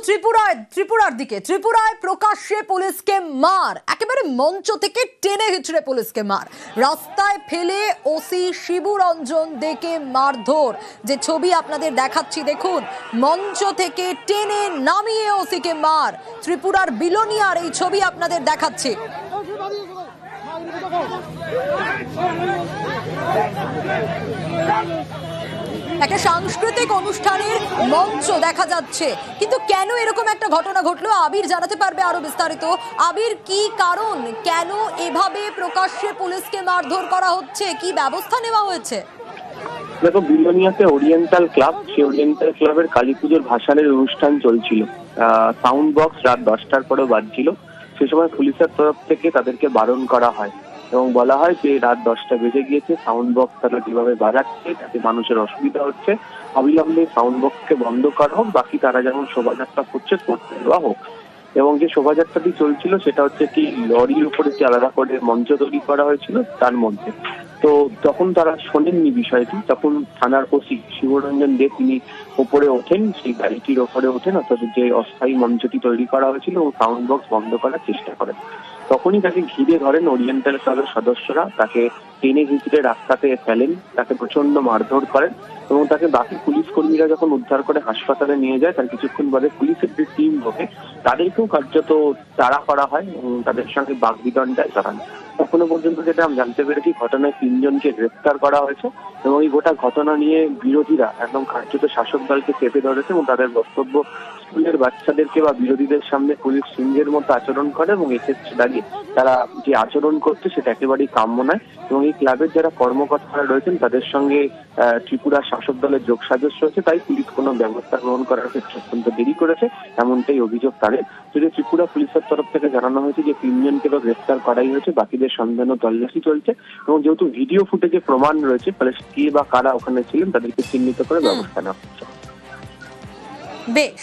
ত্রিপুরার দিকে। ত্রিপুরায় প্রকাশ্যে পুলিশকে মার, একেবারে মঞ্চ থেকে টেনে হিচড়ে পুলিশকে মার, রাস্তায় ফেলে ওসি শিবু রঞ্জন দেকে মারধর। যে ছবি আপনাদের দেখাচ্ছি দেখুন, মঞ্চ থেকে টেনে নামিয়ে ওসিকে মার। ত্রিপুরার বিলোনিয়ার এই ছবি আপনাদের দেখাচ্ছি। একটা সাংস্কৃতিক অনুষ্ঠানের মঞ্চ দেখা যাচ্ছে, কিন্তু কেন এরকম একটা ঘটনা ঘটলো আবির জানাতে পারবে আরো বিস্তারিত। আবির, কি কারণ, কেন এভাবে প্রকাশ্যে পুলিশকে মারধর করা হচ্ছে, কি ব্যবস্থা নেওয়া হয়েছে? দেখো, বিলোনিয়াতে ওরিয়েন্টাল ক্লাব, সেই ওরিয়েন্টাল ক্লাবের কালী পুজোর ভাসানের অনুষ্ঠান চলছিল। সাউন্ড বক্স রাত 10টার পরেও বাজছিল। সে সময় পুলিশের তরফ থেকে তাদেরকে বারণ করা হয় এবং বলা হয় যে রাত 10টা বেজে গিয়েছে, সাউন্ড বক্স তারা যেভাবে বাজাচ্ছে তাতে মানুষের অসুবিধা হচ্ছে, অবিলম্বে সাউন্ড বক্সকে বন্ধ করা হোক, বাকি তারা যেমন শোভাযাত্রা করছে করতে দেওয়া হোক। এবং যে শোভাযাত্রাটি চলছিল সেটা হচ্ছে একটি লরির উপরে একটি আলাদা করে মঞ্চ তৈরি করা হয়েছিল তার মধ্যে। তো তখন তারা শোনেননি বিষয়টি, তখন থানার ওসি শিবরঞ্জন দে তিনি উপরে ওঠেন, সেই গাড়িটির ওপরে ওঠেন, অর্থাৎ যে অস্থায়ী মঞ্চটি তৈরি করা হয়েছিল, এবং সাউন্ড বক্স বন্ধ করার চেষ্টা করেন। তখনই তাকে ঘিরে ধরেন ওরিয়েন্টাল ক্লাবের সদস্যরা, তাকে টেনে হিচড়ে রাস্তাতে ফেলেন, তাকে প্রচন্ড মারধর করেন এবং তাকে বাকি পুলিশ কর্মীরা যখন উদ্ধার করে হাসপাতালে নিয়ে যায়, তার কিছুক্ষণ বাদে পুলিশের যে টিম ঢোকে তাদেরকেও কার্যত তাড়া করা হয় এবং তাদের সঙ্গে বাগবিতণ্ডায় জড়ান। এখনো পর্যন্ত যেটা আমি জানতে পেরেছি, ঘটনায় 3 জনকে গ্রেফতার করা হয়েছে এবং এই গোটা ঘটনা নিয়ে বিরোধীরা একদম কার্যত শাসক দলকে চেপে ধরেছে এবং তাদের বক্তব্য, স্কুলের বাচ্চাদেরকে বা বিরোধীদের সামনে পুলিশ সিংহের মতো আচরণ করে এবং এক্ষেত্রে দাঁড়িয়ে তারা যে আচরণ করছে সেটা একেবারেই কাম্য নয়। এবং এই ক্লাবের যারা কর্মকর্তারা রয়েছেন তাদের সঙ্গে ত্রিপুরা শাসক দলের যোগসাজশ রয়েছে, তাই পুলিশ কোনো ব্যবস্থা গ্রহণ করার ক্ষেত্রে অত্যন্ত দেরি করেছে, এমনটাই অভিযোগ তাদের। যদি ত্রিপুরা পুলিশের তরফ থেকে জানানো হয়েছে যে 3 জনকে তো গ্রেফতার করাই হয়েছে, বাকিদের সন্ধান ও তল্লাশি চলছে এবং যেহেতু ভিডিও ফুটেজে প্রমাণ রয়েছে, ফলে কে বা কারা ওখানে ছিলেন তাদেরকে চিহ্নিত করে ব্যবস্থা নেওয়া হচ্ছে। বেশ।